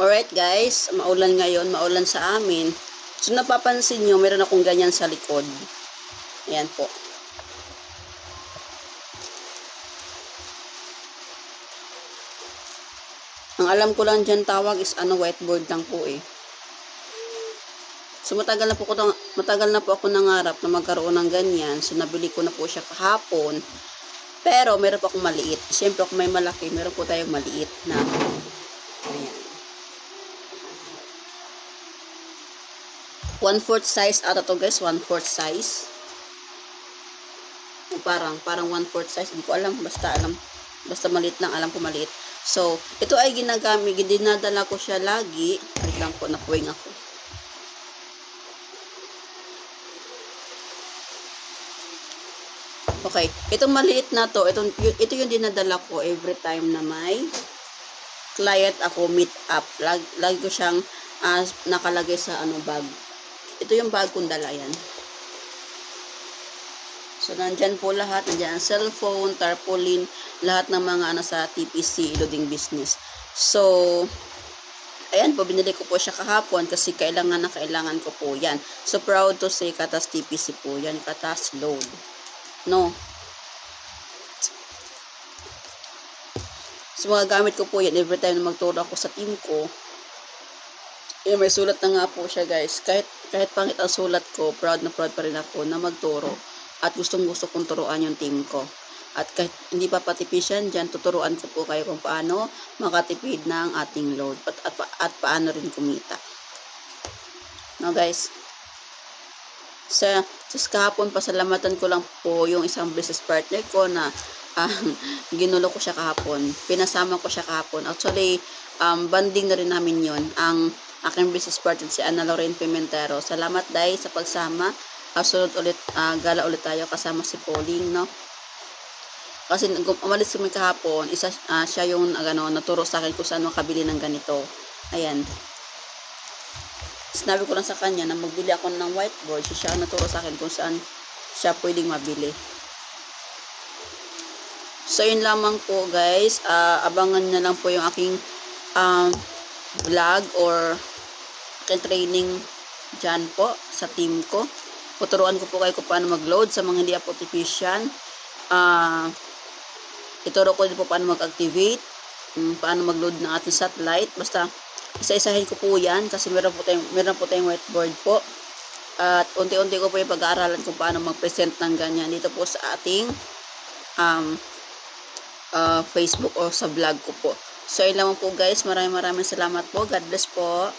Alright guys, maulan ngayon, maulan sa amin. So napapansin nyo, meron akong ganyan sa likod. Ayan po. Ang alam ko lang dyan tawag is whiteboard lang po eh. So matagal na po ako nangarap na magkaroon ng ganyan. So nabili ko na po siya kahapon. Pero meron po akong maliit. Siyempre kung may malaki, meron po tayong maliit na. Ayan. 1/4 size ata to guys, 1/4 size. Parang 1/4 size, hindi ko alam, basta maliit lang, alam ko maliit. So, ito ay ginagamit, dinadala ko siya lagi. Wait lang po, napuwing ako. Okay, itong maliit na to, ito yung dinadala ko every time na may client ako meet up. Lagi ko siyang nakalagay sa bag. Ito yung bag kong dala yan. So, nandyan po lahat. Nandyan ang cellphone, tarpaulin, lahat ng mga sa TPC, loading business. So, ayan po, binili ko po siya kahapon kasi kailangan ko po yan. So, proud to say, Katas TPC po yan. Katas load. No. So, mga gamit ko po yan every time na magturo ako sa team ko. May sulat na nga po siya guys. Kahit pangit ang sulat ko, proud na proud pa rin ako na magturo. At gustong kong turuan yung team ko. At kahit hindi pa patipisan dyan, tuturuan ko po kayo kung paano makatipid ng ating load. At paano rin kumita. No guys. Sa kahapon, pasalamatan ko lang po yung isang business partner ko na ginulo ko siya kahapon. Pinasama ko siya kahapon. Actually, banding na rin namin yon ang aking business partner si Ana Lorraine Pimentero. Salamat dahil sa pagsama. Sunod ulit, gala ulit tayo kasama si Pauline, no? Kasi umalis kami kahapon, siya yung naturo sa akin kung saan makabili ng ganito. Ayan. Sinabi ko lang sa kanya na magbili ako ng whiteboard. Siya ang naturo sa akin kung saan siya pwedeng mabili. So, yun lamang po guys. Abangan na lang po yung aking vlog or aking training dyan po sa team ko. Tuturuan ko po kayo kung paano mag-load sa mga hindi po technician. Ituro ko din po paano mag-activate, paano mag-load ng ating satellite. Basta isa-isahin ko po yan kasi meron po tayong whiteboard po. At unti-unti ko po yung pag-aaralan kung paano mag-present ng ganyan dito po sa ating Facebook o sa vlog ko po. So, yun lamang po guys. Maraming salamat po. God bless po.